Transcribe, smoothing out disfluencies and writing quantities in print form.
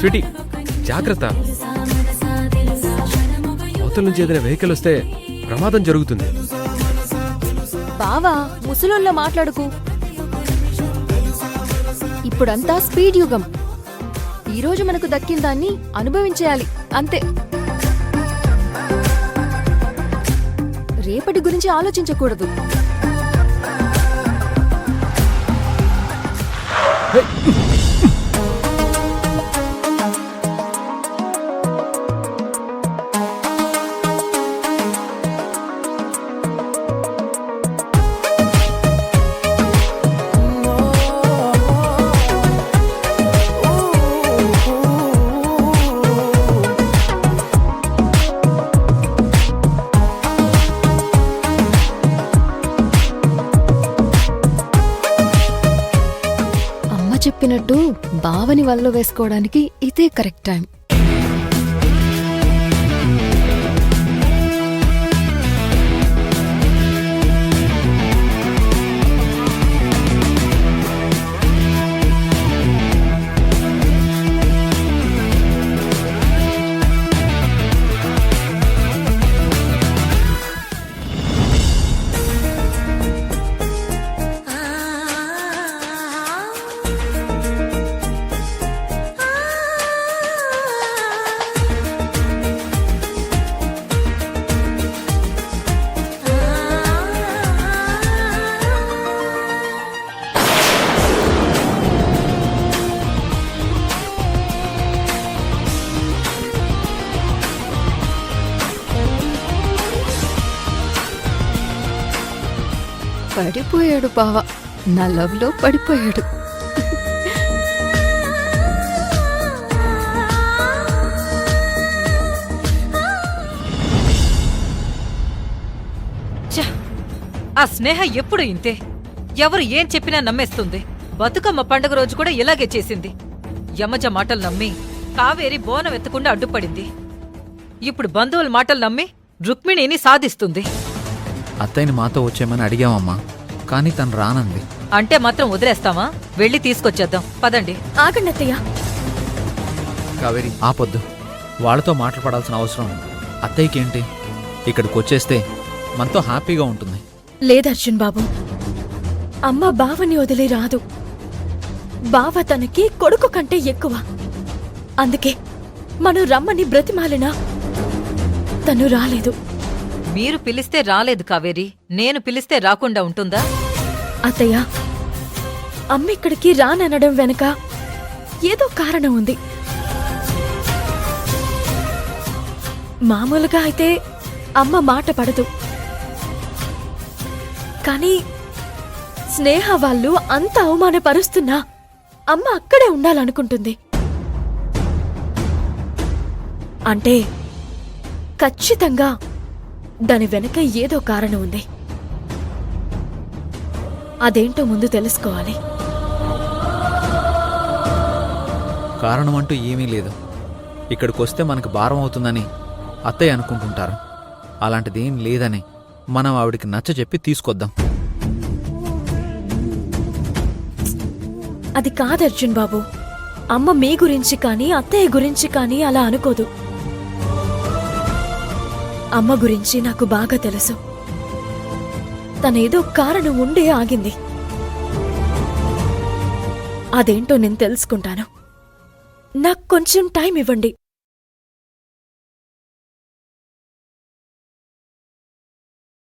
Sweety జాగ్రత్త, అవతల నుంచి ఏదైనా వెహికల్ వస్తే ప్రమాదం జరుగుతుంది. బావా ముసలోళ్ళ మాట్లాడుకు. ఇప్పుడంతా స్పీడ్ యుగం. ఈరోజు మనకు దక్కిన దాన్ని అనుభవించేయాలి అంతే. రేపటి గురించి ఆలోచించకూడదు. చెప్పినట్టు బావని వల్ల వేసుకోవడానికి ఇదే కరెక్ట్ టైం. పడిపోయాడు బావ, నా లవ్ లో పడిపోయాడు. ఆ స్నేహ ఎప్పుడు ఇంతే, ఎవరు ఏం చెప్పినా నమ్మేస్తుంది. బతుకమ్మ పండుగ రోజు కూడా ఇలాగే చేసింది. యమజ మాటలు నమ్మి కావేరి బోనం ఎత్తకుండా అడ్డుపడింది. ఇప్పుడు బంధువుల మాటలు నమ్మి రుక్మిణిని సాధిస్తుంది. అత్తయ్యని మాతో వచ్చేయమని అడిగామమ్మా, కానీ తను రానంది. అంటే మాత్రం వదిలేస్తావా? వెళ్ళి తీసుకొచ్చేద్దాం పదండి. ఆగండి అత్తయ్య. కావేరి ఆపొద్దు, వాళ్ళతో మాట్లాడాల్సిన అవసరం అత్తయ్యకేంటి? ఇక్కడికి వచ్చేస్తే మనతో హ్యాపీగా ఉంటుంది. లేదర్జున్ బాబు, అమ్మ బావని వదిలి రాదు. బావ తనకి కొడుకు కంటే ఎక్కువ. అందుకే మనం రమ్మని బ్రతిమాలినా తను రాలేదు. మీరు పిలిస్తే రాలేదు కావేరి, నేను పిలిస్తే రాకుండా ఉంటుందా? అత్తయ్య, అమ్మ ఇక్కడికి రాననడం వెనక ఏదో కారణం ఉంది. మామూలుగా అయితే అమ్మ మాట పడదు, కానీ స్నేహ వాళ్ళు అంత అవమానపరుస్తున్నా అమ్మ అక్కడే ఉండాలనుకుంటుంది. అంటే ఖచ్చితంగా దాని వెనక ఏదో కారణం ఉంది. అదేంటో ముందు తెలుసుకోవాలి. కారణం అంటూ ఏమీ లేదు. ఇక్కడికొస్తే మనకు భారం అవుతుందని అత్తయ్య అనుకుంటుంటారు. అలాంటిదేం లేదని మనం ఆవిడికి నచ్చజెప్పి తీసుకొద్దాం. అది కాదర్జున్ బాబు, అమ్మ మీ గురించి కానీ అత్తయ్య గురించి కానీ అలా అనుకోదు. అమ్మ గురించి నాకు బాగా తెలుసు. తనేదో కారణం ఉండే ఆగింది. అదేంటో నేను తెలుసుకుంటాను. నాకు కొంచెం టైం ఇవ్వండి.